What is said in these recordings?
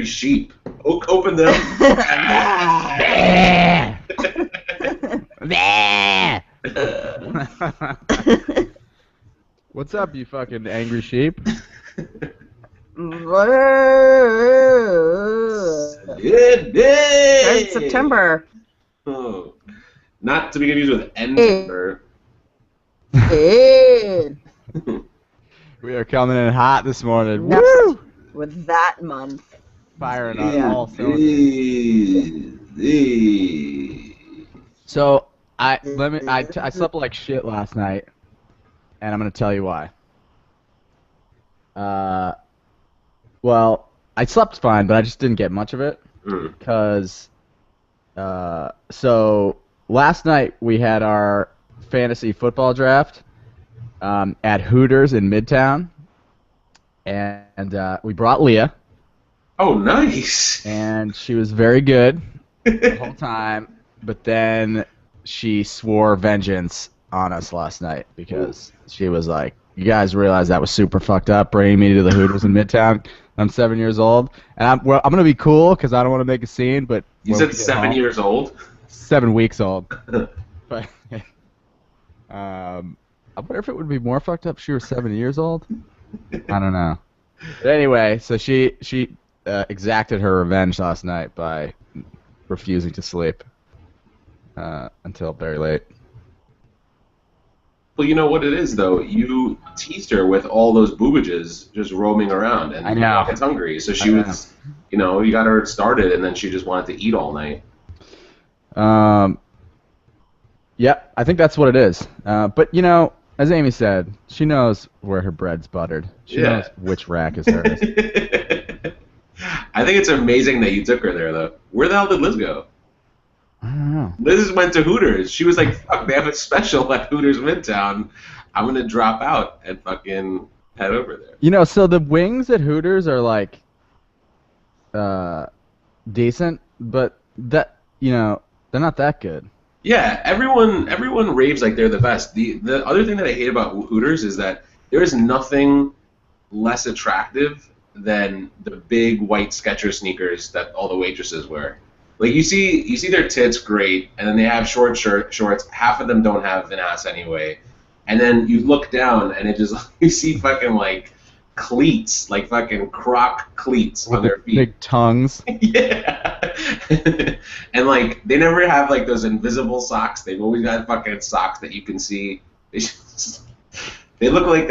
angry sheep. Open them. What's up, you fucking angry sheep? It's September. Oh. Not to be confused with September. We are coming in hot this morning. Next Woo! with that month. Firing on Yeah. all cylinders. So I slept like shit last night, and I'm gonna tell you why. Well, I slept fine, but I just didn't get much of it because. So last night we had our fantasy football draft at Hooters in Midtown, and we brought Leah. Oh, nice. And she was very good the whole time, but then she swore vengeance on us last night because she was like, "You guys realize that was super fucked up, bringing me to the Hooters in Midtown? I'm 7 years old, and I'm gonna be cool because I don't want to make a scene." But you said 7 years old? 7 weeks old. But I wonder if it would be more fucked up if she was 7 years old. I don't know. But anyway, so she exacted her revenge last night by refusing to sleep until very late. Well, you know what it is, though? You teased her with all those boobages just roaming around, and I know. It's hungry. So she was, you got her started, and then she just wanted to eat all night. Yeah, I think that's what it is. But, as Amy said, she knows where her bread's buttered. She knows which rack is hers. I think it's amazing that you took her there, though. Where the hell did Liz go? I don't know. Liz went to Hooters. She was like, fuck, they have a special at Hooters Midtown. I'm going to drop out and fucking head over there. So the wings at Hooters are, like, decent, but they're not that good. Yeah, everyone raves like they're the best. The other thing that I hate about Hooters is that there is nothing less attractive than the big white Skechers sneakers that all the waitresses wear. Like you see their tits, great, and then they have shorts. Half of them don't have an ass anyway, and then you look down and it just you see fucking like cleats, like fucking croc cleats on their feet. Big tongues. Yeah. And like they never have like those invisible socks. They've always got fucking socks that you can see. They look like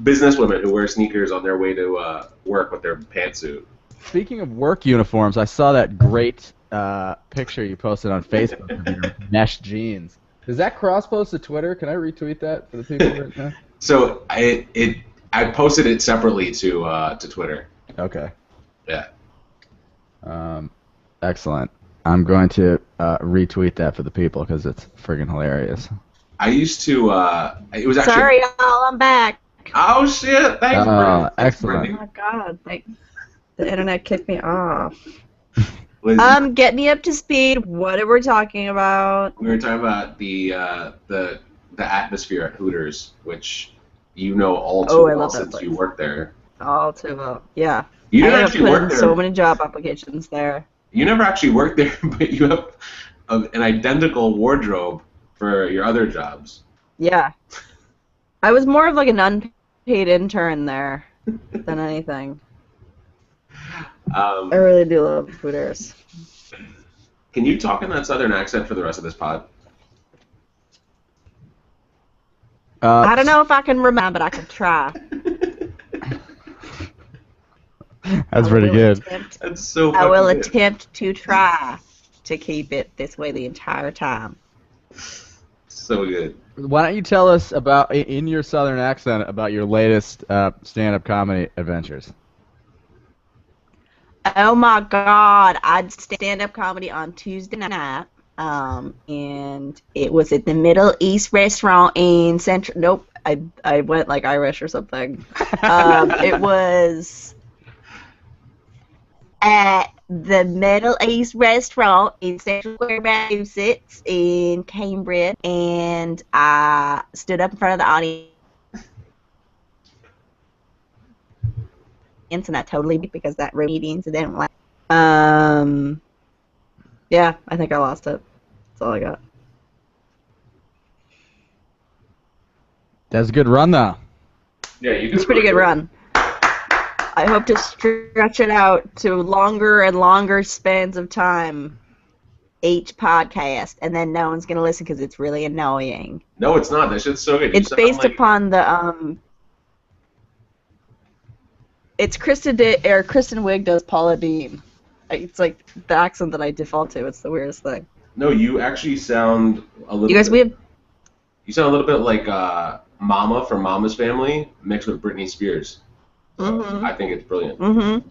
businesswomen who wear sneakers on their way to work with their pantsuit. Speaking of work uniforms, I saw that great picture you posted on Facebook of your mesh jeans. Does that cross-post to Twitter? Can I retweet that for the people right now? So I posted it separately to Twitter. Okay. Yeah. Excellent. I'm going to retweet that for the people because it's friggin' hilarious. I used to. It was actually. Sorry, y'all, I'm back. Oh shit! Thanks. Excellent. Oh my god, the internet kicked me off. Liz, Get me up to speed. What are we talking about? we were talking about the atmosphere at Hooters, which you know all too well since you worked there. All too well, yeah. You didn't I have actually put work in there. so many job applications there. You never actually worked there, but you have an identical wardrobe for your other jobs. Yeah. I was more of like an unpaid intern there than anything. I really do love Hooters. Can you talk in that southern accent for the rest of this pod? I don't know if I can remember, but I can try. That's pretty good. That's so I will fucking good. attempt to try to keep it this way the entire time. So good. Why don't you tell us about, in your southern accent, about your latest stand-up comedy adventures? Oh my God! I did stand-up comedy on Tuesday night, and it was at the Middle East restaurant in Central. Nope, I went like Irish or something. It was at the Middle East restaurant in Central Massachusetts in Cambridge, and I stood up in front of the audience. And I totally because that room meetings didn't like. Yeah, I think I lost it. That's all I got. That's a good run, though. Yeah, you did. It's a pretty good run. I hope to stretch it out to longer and longer spans of time. Each podcast, and then no one's gonna listen because it's really annoying. No, it's not. That shit's so good. You It's sound based like- upon the It's Kristen Wiig does Paula Dean. It's like the accent that I default to. It's the weirdest thing. No, you actually sound a little. You guys, we have. You sound a little bit like Mama from Mama's Family mixed with Britney Spears. Mhm. I think it's brilliant. Mm-hmm.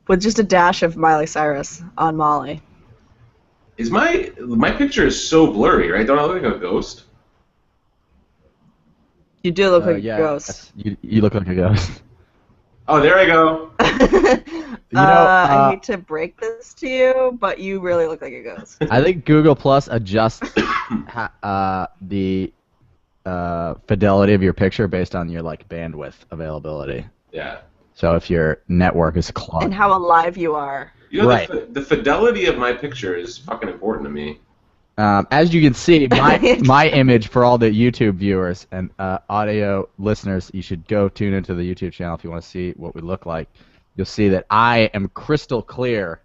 With just a dash of Miley Cyrus on Molly. Is my picture is so blurry, right? Don't I look like a ghost? You do look like Yeah, a ghost. you look like a ghost. Oh, there I go. I hate to break this to you, but you really look like a ghost. I think Google Plus adjusts the fidelity of your picture based on your like bandwidth availability. Yeah. So if your network is clogged, And how alive you are. You know, Right. the fidelity of my picture is fucking important to me. as you can see, my image for all the YouTube viewers and audio listeners, you should go tune into the YouTube channel if you want to see what we look like. You'll see that I am crystal clear,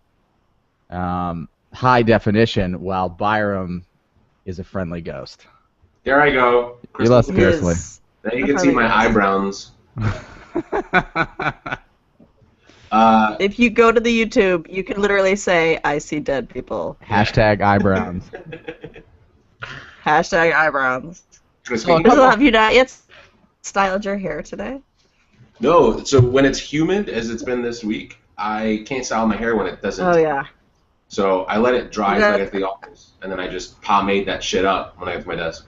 high definition, while Byram is a friendly ghost. There I go. You lost He Seriously. is Now you can see my eyebrows. If you go to the YouTube, you can literally say, I see dead people. Hashtag eyebrows. Hashtag eyebrows. Speaking Crystal, of- have you not yet styled your hair today? No, so when it's humid, as it's been this week, I can't style my hair when it doesn't. Oh, yeah. So I let it dry Yeah. till I get to the office, and then I just pomade that shit up when I get to my desk.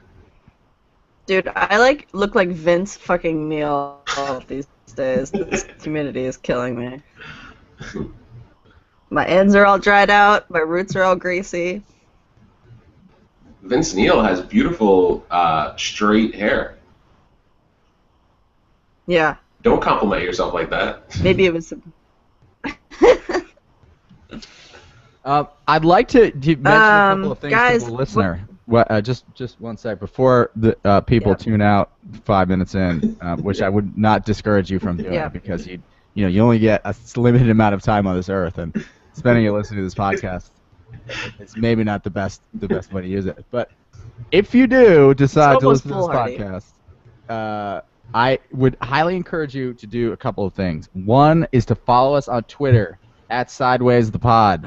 Dude, I look like Vince fucking Neil these days. This humidity is killing me. My ends are all dried out. My roots are all greasy. Vince Neil has beautiful straight hair. Yeah, Don't compliment yourself like that. maybe it was. I'd like to mention a couple of things guys, to the listener. Just one sec before the people Yep. tune out 5 minutes in, which I would not discourage you from doing Yeah. because you only get a limited amount of time on this earth, and spending it listening to this podcast is maybe not the best way to use it. But if you do decide It's to almost listen to this foolhardy. podcast, I would highly encourage you to do a couple of things. One is to follow us on Twitter at Sideways the Pod.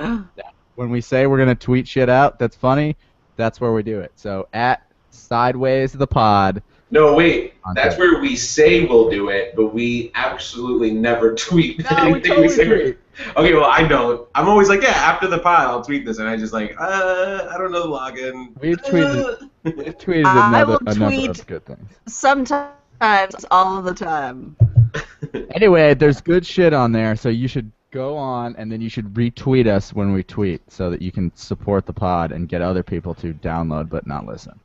When we say we're gonna tweet shit out that's funny, that's where we do it. So at Sideways the Pod. No, wait. On That's Twitter. where we say we'll do it, but we absolutely never tweet No, we anything totally say. tweet. Okay, well, I don't. I'm always like, yeah, after the pod, I'll tweet this, and I just like, I don't know the login. We've tweeted I a will number tweet- of good things. Sometimes, all the time. Anyway, there's good shit on there, so you should go on and then you should retweet us when we tweet so that you can support the pod and get other people to download but not listen.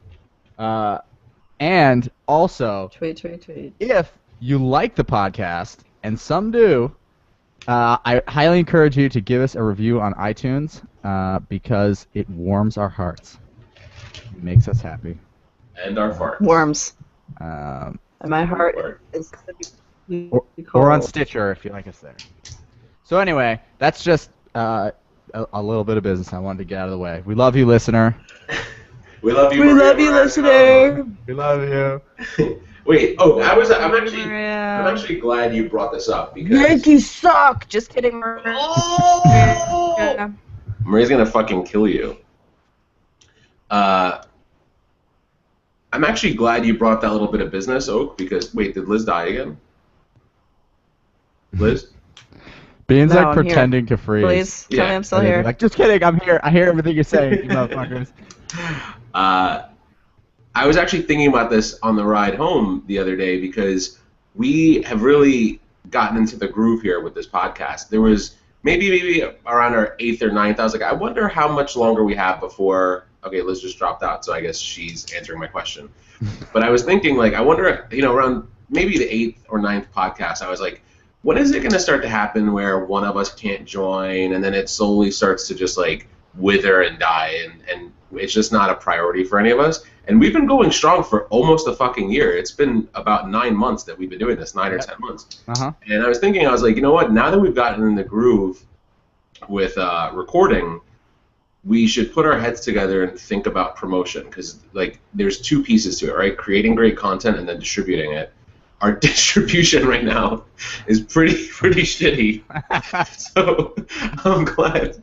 And also, Tweet. if you like the podcast, and some do, I highly encourage you to give us a review on iTunes because it warms our hearts. It makes us happy. And our fart. Worms. Um, And my heart Word. is or on cold. Stitcher if you like us there. So anyway, that's just a little bit of business I wanted to get out of the way. We love you, listener. We love you. We Maria love you, Moreno. listener. We love you. Wait. Oh, I'm Yeah. actually glad you brought this up because Yankees suck. Just kidding. Yeah. Maria's gonna fucking kill you. I'm actually glad you brought that little bit of business, Oak, because wait, did Liz die again? Liz? Bean's No, like I'm here. pretending to freeze. Please tell Yeah. me I'm still And then here. be like, just kidding, I'm here. I hear everything you're saying, you motherfuckers. I was actually thinking about this on the ride home the other day because we have really gotten into the groove here with this podcast. There was maybe around our 8th or 9th, I was like, I wonder how much longer we have before. Okay, Liz just dropped out, so I guess she's answering my question. But I was thinking, like, I wonder, around maybe the 8th or 9th podcast, I was like, when is it going to start to happen where one of us can't join, and then it slowly starts to just like wither and die, and it's just not a priority for any of us? And we've been going strong for almost a fucking year. It's been about 9 months that we've been doing this, 9 or 10 months. And I was thinking, I was like, you know what? Now that we've gotten in the groove with recording, we should put our heads together and think about promotion, because like there's two pieces to it, right? Creating great content and then distributing it. Our distribution right now is pretty shitty. So I'm glad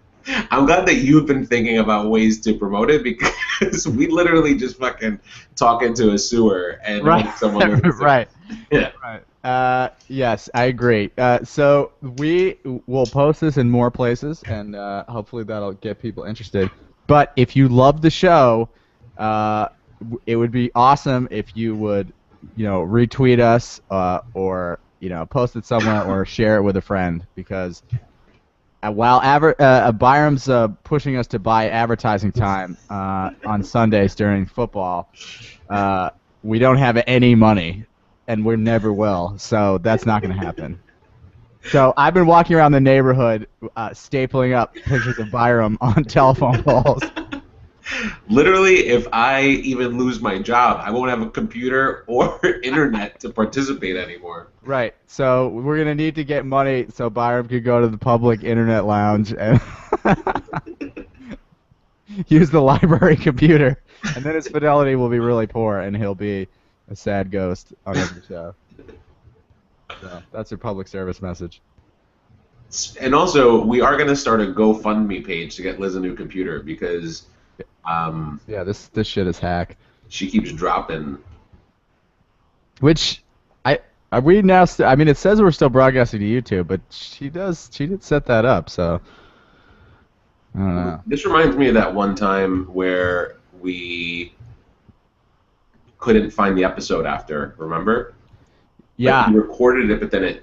that you've been thinking about ways to promote it, because we literally just fucking talk into a sewer and right. someone right. Yeah. Right. Yes, I agree. So we will post this in more places, and hopefully that'll get people interested. But if you love the show, it would be awesome if you would, retweet us or post it somewhere or share it with a friend, because while Byram's pushing us to buy advertising time on Sundays during football, we don't have any money, and we never will, so that's not going to happen. So I've been walking around the neighborhood stapling up pictures of Byram on telephone poles. Literally, if I even lose my job, I won't have a computer or internet to participate anymore. Right. So we're going to need to get money so Byram could go to the public internet lounge and use the library computer. And then his fidelity will be really poor, and he'll be a sad ghost on every show. So that's your public service message. And also, we are going to start a GoFundMe page to get Liz a new computer, because yeah, this shit is hack. She keeps dropping. Which are we now? I mean, it says we're still broadcasting to YouTube, but she did set that up, so I don't know. This reminds me of that one time where we couldn't find the episode after. Remember? Yeah. Like, we recorded it, but then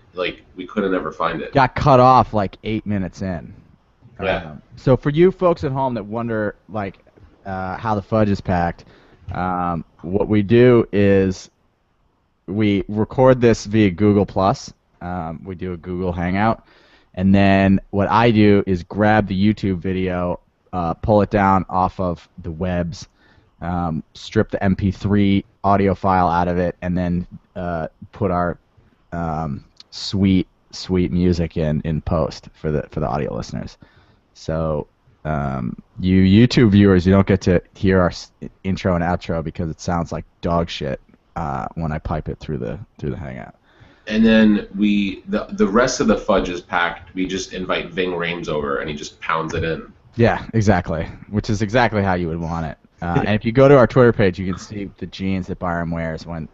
we couldn't ever find it. Got cut off like 8 minutes in. Yeah. So for you folks at home that wonder how the fudge is packed, what we do is we record this via Google Plus. We do a Google Hangout, and then what I do is grab the YouTube video, pull it down off of the webs, strip the MP3 audio file out of it, and then put our sweet music in post for the audio listeners. So you YouTube viewers, you don't get to hear our intro and outro because it sounds like dog shit when I pipe it through the Hangout. And then the rest of the fudge is packed. We just invite Ving Rhames over, and he just pounds it in. Yeah, exactly. Which is exactly how you would want it. And if you go to our Twitter page, you can see the jeans that Byram wears when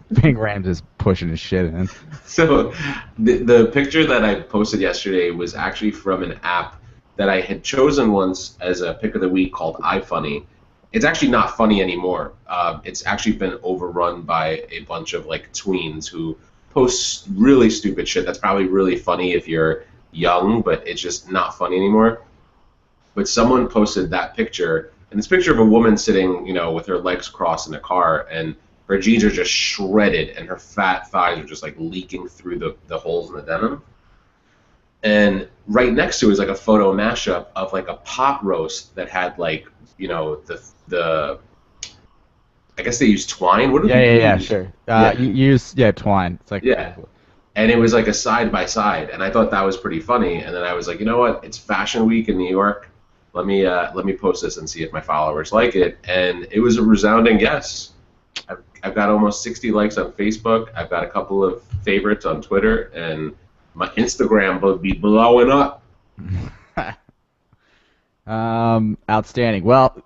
Ving Rhames is pushing his shit in. So the picture that I posted yesterday was actually from an app that I had chosen once as a pick of the week called iFunny. It's actually not funny anymore. It's actually been overrun by a bunch of tweens who post really stupid shit that's probably really funny if you're young, but it's just not funny anymore. But someone posted that picture, and this picture of a woman sitting, with her legs crossed in a car, and her jeans are just shredded, and her fat thighs are just leaking through the holes in the denim. And right next to it is a photo mashup of a pot roast that had the I guess they use twine. What do they use? Sure. You use twine. It's yeah. And it was a side by side, and I thought that was pretty funny. And then I was like, you know what? It's Fashion Week in New York. Let me post this and see if my followers like it. And it was a resounding yes. I've got almost 60 likes on Facebook. I've got a couple of favorites on Twitter, and my Instagram will be blowing up. Outstanding. Well,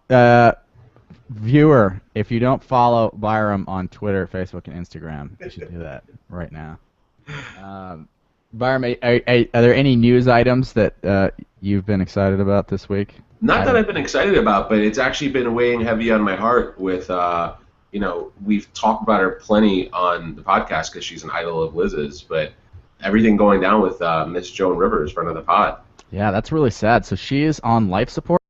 viewer, if you don't follow Byram on Twitter, Facebook, and Instagram, you should do that right now. Byram, are there any news items that you've been excited about this week? Not that I've been excited about, but it's actually been weighing heavy on my heart with, we've talked about her plenty on the podcast because she's an idol of Liz's, but everything going down with Miss Joan Rivers, friend of the pod. Yeah, that's really sad. So she is on life support?